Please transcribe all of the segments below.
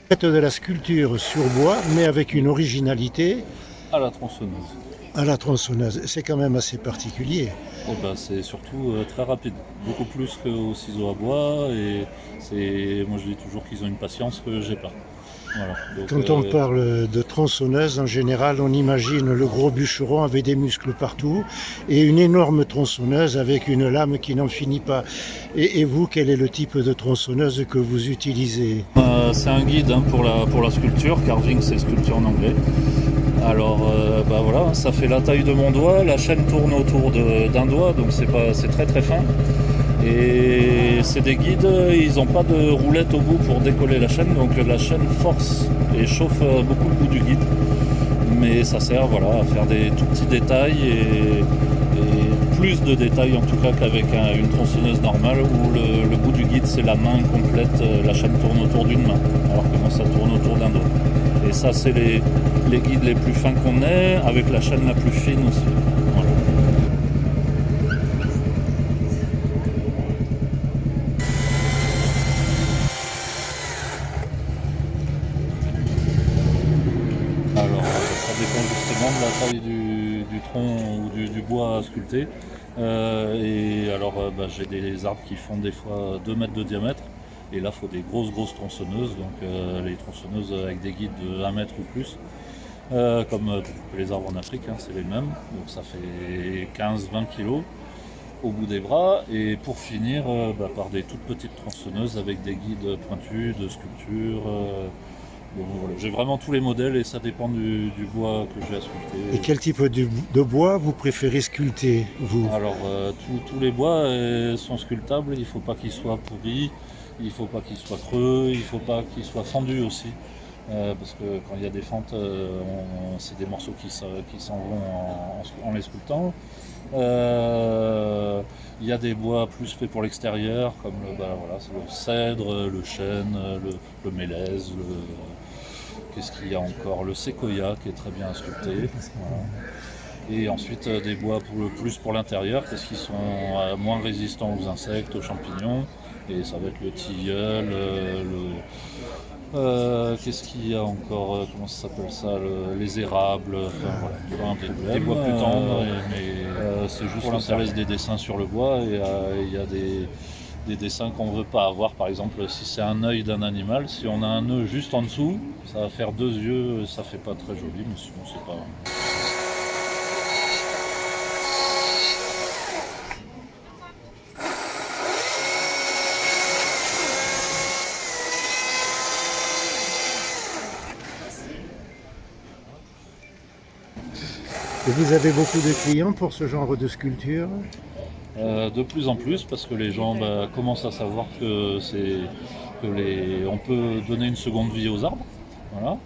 Faites de la sculpture sur bois, mais avec une originalité À la tronçonneuse. à la tronçonneuse. C'est quand même assez particulier. Et ben, c'est surtout très rapide, beaucoup plus qu'au ciseau à bois. Moi je dis toujours qu'ils ont une patience que j'ai pas. Voilà. Donc, Quand on parle de tronçonneuse, en général, on imagine le gros bûcheron avec des muscles partout et une énorme tronçonneuse avec une lame qui n'en finit pas. Et vous, quel est le type de tronçonneuse que vous utilisez? c'est un guide pour la sculpture. Carving, c'est sculpture en anglais. Alors voilà, ça fait la taille de mon doigt, la chaîne tourne autour d'un doigt, donc c'est très très fin. Et c'est des guides, ils n'ont pas de roulette au bout pour décoller la chaîne, donc la chaîne force et chauffe beaucoup le bout du guide. Mais ça sert à faire des tout petits détails et plus de détails en tout cas qu'avec une tronçonneuse normale où le bout du guide c'est la main complète, la chaîne tourne autour d'une main, alors que moi ça tourne autour d'un doigt. Et ça c'est les guides les plus fins qu'on ait, avec la chaîne la plus fine aussi. Voilà. Alors ça dépend justement de la taille du tronc ou du bois à sculpter. J'ai des arbres qui font des fois 2 mètres de diamètre. Et là, il faut des grosses tronçonneuses, donc les tronçonneuses avec des guides de 1 mètre ou plus. Comme pour couper les arbres en Afrique, c'est les mêmes. Donc ça fait 15-20 kilos au bout des bras. Et pour finir, par des toutes petites tronçonneuses avec des guides pointus de sculpture. Donc, voilà. J'ai vraiment tous les modèles et ça dépend du bois que j'ai à sculpter. Et quel type de bois vous préférez sculpter, vous? Alors tous les bois sont sculptables, il ne faut pas qu'ils soient pourris, il ne faut pas qu'ils soient creux, il ne faut pas qu'ils soient fendus aussi. Parce que quand il y a des fentes, c'est des morceaux qui s'en vont en les sculptant. Il y a des bois plus faits pour l'extérieur, comme c'est le cèdre, le chêne, le mélèze, qu'est-ce qu'il y a encore, le séquoia qui est très bien sculpté. Voilà. Et ensuite des bois plus pour l'intérieur parce qu'ils sont moins résistants aux insectes, aux champignons. Et ça va être le tilleul, qu'est-ce qu'il y a encore, comment ça s'appelle ça, les érables, des bois plus tendres, mais c'est juste que ça laisse des dessins sur le bois et il y a des dessins qu'on ne veut pas avoir. Par exemple, si c'est un œil d'un animal, si on a un nœud juste en dessous, ça va faire 2 yeux, ça fait pas très joli, mais sinon c'est pas... Et vous avez beaucoup de clients pour ce genre de sculpture? De plus en plus, parce que les gens commencent à savoir que on peut donner une seconde vie aux arbres. Voilà.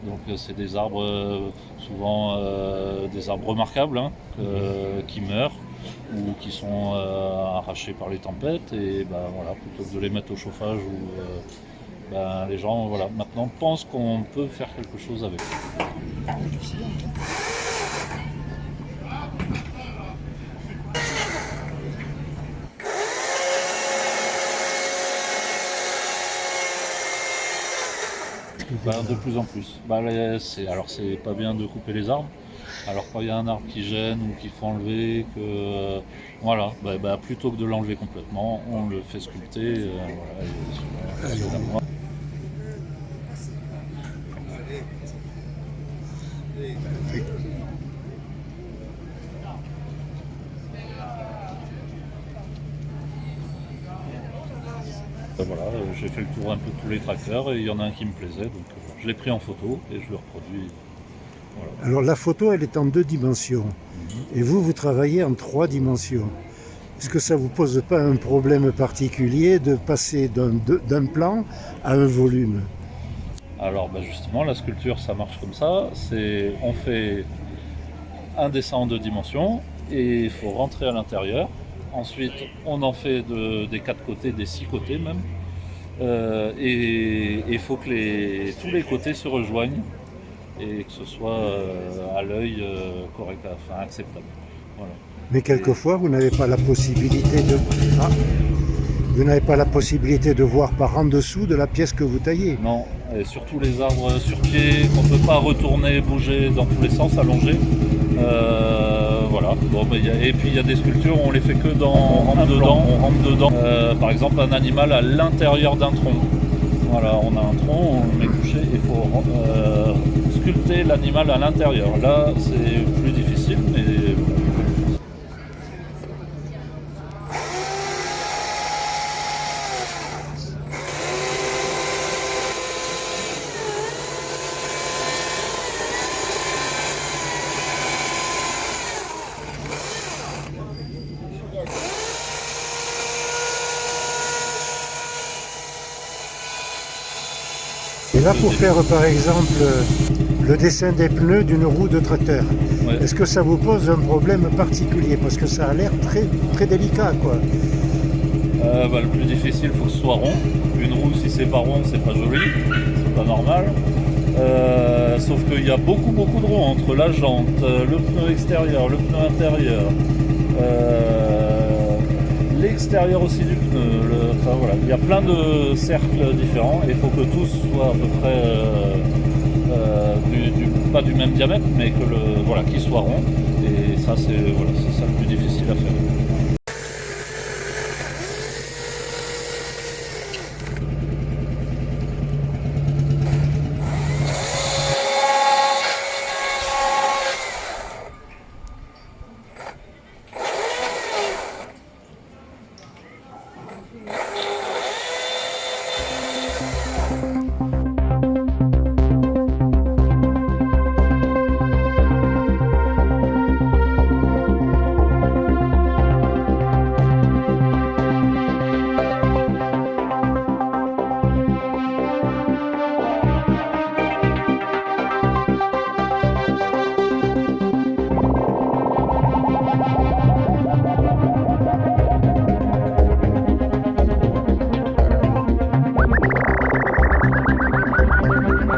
Donc c'est des arbres souvent des arbres remarquables qui meurent ou qui sont arrachés par les tempêtes et plutôt que de les mettre au chauffage les gens maintenant pensent qu'on peut faire quelque chose avec. De plus en plus. C'est pas bien de couper les arbres, Alors quand il y a un arbre qui gêne ou qu'il faut enlever, que voilà, plutôt que de l'enlever complètement, on le fait sculpter. Voilà, j'ai fait le tour un peu de tous les tracteurs et il y en a un qui me plaisait, donc je l'ai pris en photo et je le reproduis. Voilà. Alors la photo, elle est en 2 dimensions. Et vous travaillez en 3 dimensions. Est-ce que ça ne vous pose pas un problème particulier de passer d'un plan à un volume? Alors justement, la sculpture, ça marche comme ça. On fait un dessin en 2 dimensions et il faut rentrer à l'intérieur. Ensuite, on en fait des 4 côtés, des 6 côtés même. Et il faut que tous les côtés se rejoignent et que ce soit à l'œil correct, enfin acceptable. Voilà. Mais quelquefois, vous n'avez pas la possibilité de... Ah, vous n'avez pas la possibilité de voir par en dessous de la pièce que vous taillez. Non, et surtout les arbres sur pied qu'on ne peut pas retourner, bouger dans tous les sens, allonger. Voilà. Et puis il y a des sculptures où on les fait que on rentre dedans. Par exemple, un animal à l'intérieur d'un tronc. Voilà, on a un tronc, on le met couché, il faut sculpter l'animal à l'intérieur. Là, c'est plus difficile, mais Et là, pour faire par exemple le dessin des pneus d'une roue de tracteur, ouais. Est-ce que ça vous pose un problème particulier? Parce que ça a l'air très, très délicat, quoi. Le plus difficile, il faut que ce soit rond. Une roue, si c'est pas rond, c'est pas joli, c'est pas normal. Sauf qu'il y a beaucoup de roues entre la jante, le pneu extérieur, le pneu intérieur, l'extérieur aussi du pneu. Enfin voilà, il y a plein de cercles différents et il faut que tous soient à peu près pas du même diamètre, mais que qu'ils soient ronds. Et ça, c'est ça le plus difficile à faire.